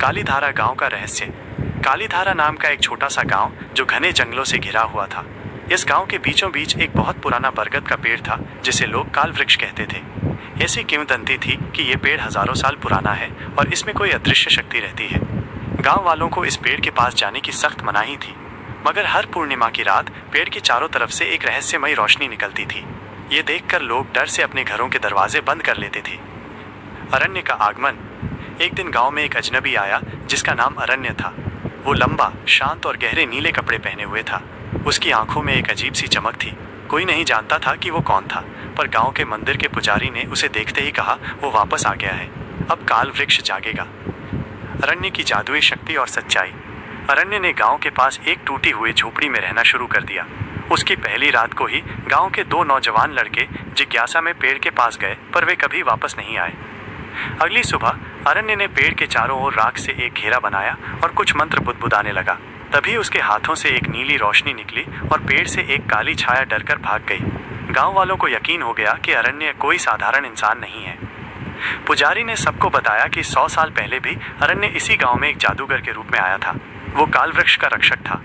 कालीधारा गांव का रहस्य। कालीधारा नाम का एक छोटा सा गांव जो घने जंगलों से घिरा हुआ था। इस गांव के बीचों बीच एक बहुत पुराना बरगद का पेड़ था जिसे लोग काल वृक्ष कहते थे। ऐसी किंवदंती थी कि ये पेड़ हजारों साल पुराना है और इसमें कोई अदृश्य शक्ति रहती है। गांव वालों को इस पेड़ के पास जाने की सख्त मनाही थी, मगर हर पूर्णिमा की रात पेड़ के चारों तरफ से एक रहस्यमयी रोशनी निकलती थी। ये देखकर लोग डर से अपने घरों के दरवाजे बंद कर लेते थे। अरण्य का आगमन। एक दिन गांव में एक अजनबी आया जिसका नाम अरण्य था। वो लंबा, शांत और गहरे नीले कपड़े पहने हुए था। उसकी आंखों में एक अजीब सी चमक थी। कोई नहीं जानता था कि वो कौन था, पर गांव के मंदिर के पुजारी ने उसे देखते ही कहा, वो वापस आ गया है, अब काल वृक्ष जागेगा। अरण्य की जादुई शक्ति और सच्चाई। अरण्य ने गांव के पास एक टूटी हुई झोपड़ी में रहना शुरू कर दिया। उसकी पहली रात को ही गांव के दो नौजवान लड़के जिज्ञासा में पेड़ के पास गए, पर वे कभी वापस नहीं आए। अगली सुबह अरण्य ने पेड़ के चारों ओर राख से एक घेरा बनाया और कुछ मंत्र बुदबुदाने लगा। तभी उसके हाथों से एक नीली रोशनी निकली और पेड़ से एक काली छाया डरकर भाग गई। गांव वालों को यकीन हो गया कि अरण्य कोई साधारण इंसान नहीं है। पुजारी ने सबको बताया कि 100 साल पहले भी अरण्य इसी गांव में एक जादूगर के रूप में आया था। वो काल वृक्ष का रक्षक था।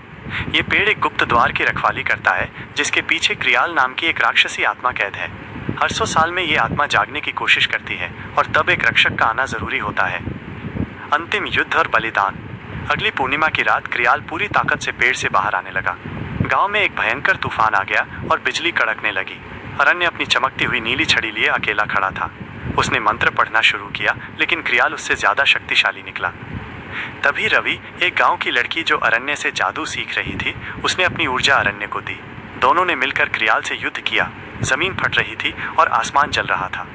ये पेड़ एक गुप्त द्वार की रखवाली करता है जिसके पीछे क्रियाल नाम की एक राक्षसी आत्मा कैद है। हर 100 साल में ये आत्मा जागने की कोशिश करती है और तब एक रक्षक का आना जरूरी होता है। अंतिम युद्ध और बलिदान। अगली पूर्णिमा की रात क्रियाल पूरी ताकत से पेड़ से बाहर आने लगा। गांव में एक भयंकर तूफान आ गया और बिजली कड़कने लगी। अरण्य अपनी चमकती हुई नीली छड़ी लिए अकेला खड़ा था। उसने मंत्र पढ़ना शुरू किया, लेकिन क्रियाल उससे ज्यादा शक्तिशाली निकला। तभी रवि, एक गांव की लड़की जो अरण्य से जादू सीख रही थी, उसने अपनी ऊर्जा अरण्य को दी। दोनों ने मिलकर क्रियाल से युद्ध किया। जमीन फट रही थी और आसमान जल रहा था।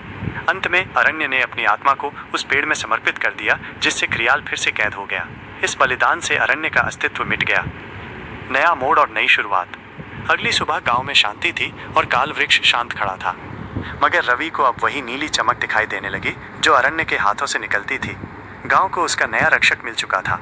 अंत में अरण्य ने अपनी आत्मा को उस पेड़ में समर्पित कर दिया, जिससे क्रियाल फिर से कैद हो गया। इस बलिदान से अरण्य का अस्तित्व मिट गया। नया मोड़ और नई शुरुआत। अगली सुबह गांव में शांति थी और काल वृक्ष शांत खड़ा था, मगर रवि को अब वही नीली चमक दिखाई देने लगी जो अरण्य के हाथों से निकलती थी। गांव को उसका नया रक्षक मिल चुका था।